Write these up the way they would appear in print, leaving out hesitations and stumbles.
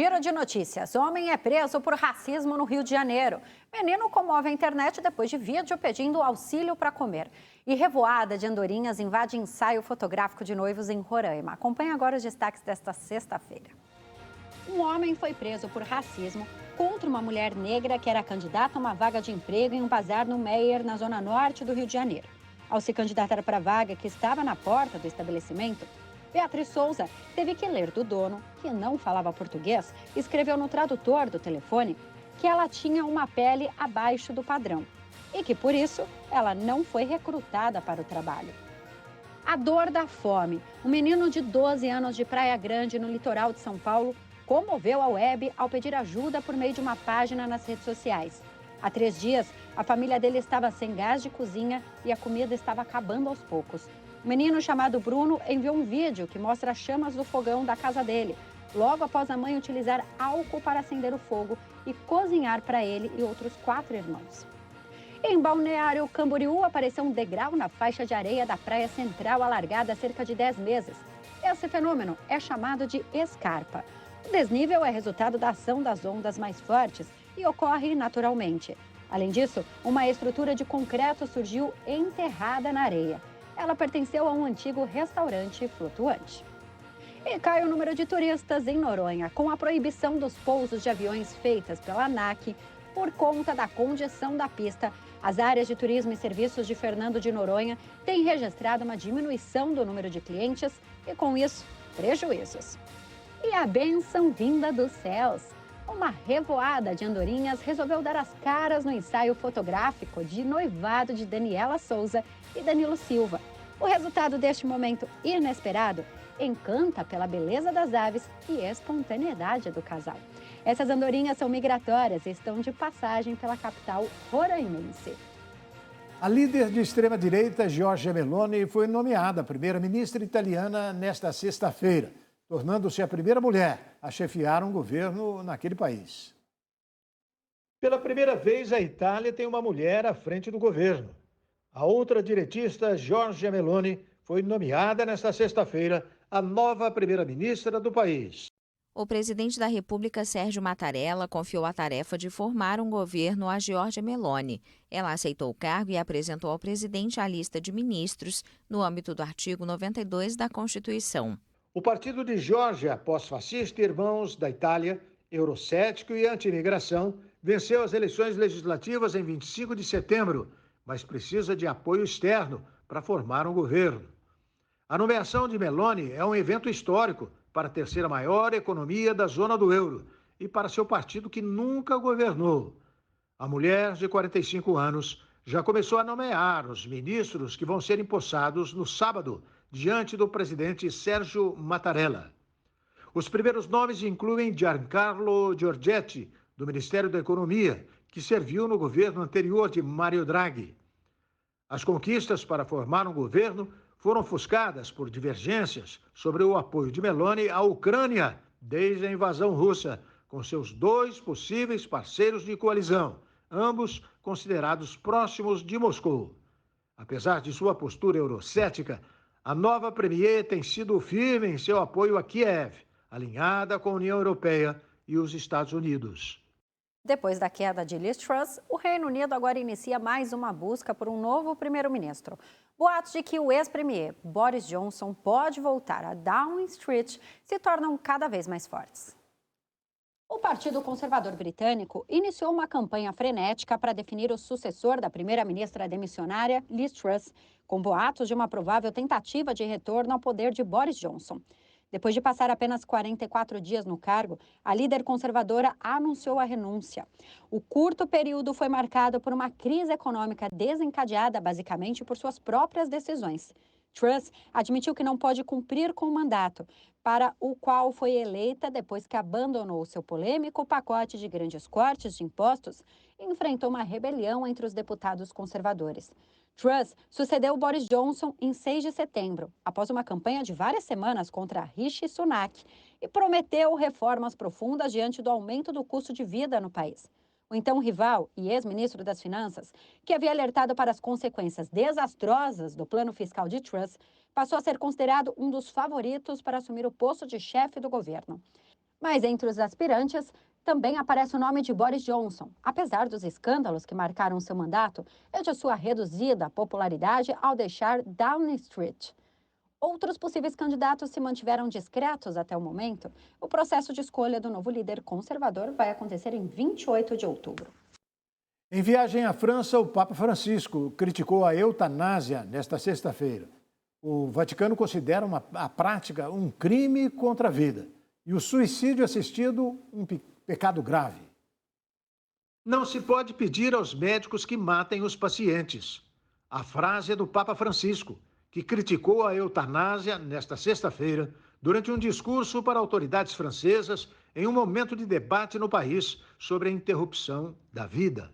Giro de notícias. Homem é preso por racismo no Rio de Janeiro. Menino comove a internet depois de vídeo pedindo auxílio para comer. E revoada de andorinhas invade ensaio fotográfico de noivos em Roraima. Acompanhe agora os destaques desta sexta-feira. Um homem foi preso por racismo contra uma mulher negra que era candidata a uma vaga de emprego em um bazar no Meier, na zona norte do Rio de Janeiro. Ao se candidatar para a vaga que estava na porta do estabelecimento, Beatriz Souza teve que ler do dono, que não falava português, e escreveu no tradutor do telefone que ela tinha uma pele abaixo do padrão e que, por isso, ela não foi recrutada para o trabalho. A dor da fome. Um menino de 12 anos de Praia Grande, no litoral de São Paulo, comoveu a web ao pedir ajuda por meio de uma página nas redes sociais. Há 3 dias, a família dele estava sem gás de cozinha e a comida estava acabando aos poucos. O menino chamado Bruno enviou um vídeo que mostra as chamas do fogão da casa dele, logo após a mãe utilizar álcool para acender o fogo e cozinhar para ele e outros 4 irmãos. Em Balneário Camboriú, apareceu um degrau na faixa de areia da praia central alargada há cerca de 10 meses. Esse fenômeno é chamado de escarpa. O desnível é resultado da ação das ondas mais fortes e ocorre naturalmente. Além disso, uma estrutura de concreto surgiu enterrada na areia. Ela pertenceu a um antigo restaurante flutuante. E cai o número de turistas em Noronha, com a proibição dos pousos de aviões feitas pela ANAC por conta da congestão da pista. As áreas de turismo e serviços de Fernando de Noronha têm registrado uma diminuição do número de clientes e, com isso, prejuízos. E a bênção vinda dos céus. Uma revoada de andorinhas resolveu dar as caras no ensaio fotográfico de noivado de Daniela Souza e Danilo Silva. O resultado deste momento inesperado encanta pela beleza das aves e espontaneidade do casal. Essas andorinhas são migratórias e estão de passagem pela capital roraimense. A líder de extrema-direita, Giorgia Meloni, foi nomeada primeira-ministra italiana nesta sexta-feira, tornando-se a primeira mulher a chefiar um governo naquele país. Pela primeira vez, a Itália tem uma mulher à frente do governo. A outra direitista, Giorgia Meloni, foi nomeada nesta sexta-feira a nova primeira-ministra do país. O presidente da República, Sérgio Mattarella, confiou a tarefa de formar um governo a Giorgia Meloni. Ela aceitou o cargo e apresentou ao presidente a lista de ministros no âmbito do artigo 92 da Constituição. O partido de Giorgia, pós-fascista, Irmãos da Itália, eurocético e anti-imigração, venceu as eleições legislativas em 25 de setembro, mas precisa de apoio externo para formar um governo. A nomeação de Meloni é um evento histórico para a terceira maior economia da zona do euro e para seu partido que nunca governou. A mulher de 45 anos já começou a nomear os ministros que vão ser empossados no sábado, diante do presidente Sérgio Mattarella. Os primeiros nomes incluem Giancarlo Giorgetti, do Ministério da Economia, que serviu no governo anterior de Mario Draghi. As conquistas para formar um governo foram ofuscadas por divergências sobre o apoio de Meloni à Ucrânia desde a invasão russa, com seus 2 possíveis parceiros de coalizão, ambos considerados próximos de Moscou. Apesar de sua postura eurocética, a nova premier tem sido firme em seu apoio a Kiev, alinhada com a União Europeia e os Estados Unidos. Depois da queda de Liz Truss, o Reino Unido agora inicia mais uma busca por um novo primeiro-ministro. Boatos de que o ex-premier Boris Johnson pode voltar a Downing Street se tornam cada vez mais fortes. O Partido Conservador Britânico iniciou uma campanha frenética para definir o sucessor da primeira-ministra demissionária Liz Truss, com boatos de uma provável tentativa de retorno ao poder de Boris Johnson. Depois de passar apenas 44 dias no cargo, a líder conservadora anunciou a renúncia. O curto período foi marcado por uma crise econômica desencadeada basicamente por suas próprias decisões. Truss admitiu que não pode cumprir com o mandato, para o qual foi eleita depois que abandonou seu polêmico pacote de grandes cortes de impostos e enfrentou uma rebelião entre os deputados conservadores. Truss sucedeu Boris Johnson em 6 de setembro, após uma campanha de várias semanas contra Rishi Sunak, e prometeu reformas profundas diante do aumento do custo de vida no país. O então rival e ex-ministro das Finanças, que havia alertado para as consequências desastrosas do plano fiscal de Truss, passou a ser considerado um dos favoritos para assumir o posto de chefe do governo. Mas entre os aspirantes, também aparece o nome de Boris Johnson, apesar dos escândalos que marcaram seu mandato e de sua reduzida popularidade ao deixar Downing Street. Outros possíveis candidatos se mantiveram discretos até o momento. O processo de escolha do novo líder conservador vai acontecer em 28 de outubro. Em viagem à França, o Papa Francisco criticou a eutanásia nesta sexta-feira. O Vaticano considera a prática um crime contra a vida e o suicídio assistido um pecado grave. Não se pode pedir aos médicos que matem os pacientes. A frase é do Papa Francisco, que criticou a eutanásia nesta sexta-feira, durante um discurso para autoridades francesas em um momento de debate no país sobre a interrupção da vida.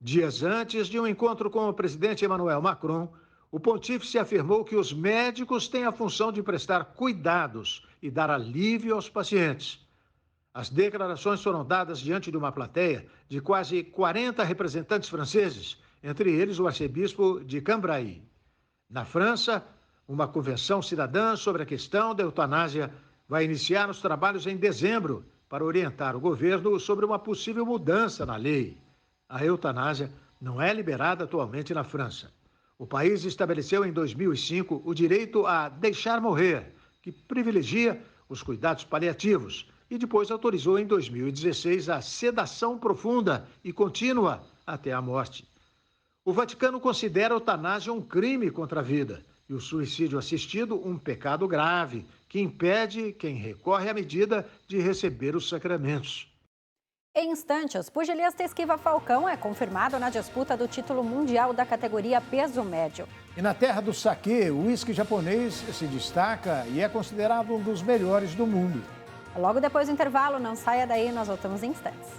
Dias antes de um encontro com o presidente Emmanuel Macron, o pontífice afirmou que os médicos têm a função de prestar cuidados e dar alívio aos pacientes. As declarações foram dadas diante de uma plateia de quase 40 representantes franceses, entre eles o arcebispo de Cambrai. Na França, uma convenção cidadã sobre a questão da eutanásia vai iniciar os trabalhos em dezembro para orientar o governo sobre uma possível mudança na lei. A eutanásia não é liberada atualmente na França. O país estabeleceu em 2005 o direito a deixar morrer, que privilegia os cuidados paliativos, e depois autorizou em 2016 a sedação profunda e contínua até a morte. O Vaticano considera a eutanásia um crime contra a vida e o suicídio assistido um pecado grave que impede quem recorre à medida de receber os sacramentos. Em instantes, pugilista Esquiva Falcão é confirmado na disputa do título mundial da categoria peso médio. E na terra do saquê, o uísque japonês se destaca e é considerado um dos melhores do mundo. Logo depois do intervalo, não saia daí, nós voltamos em instantes.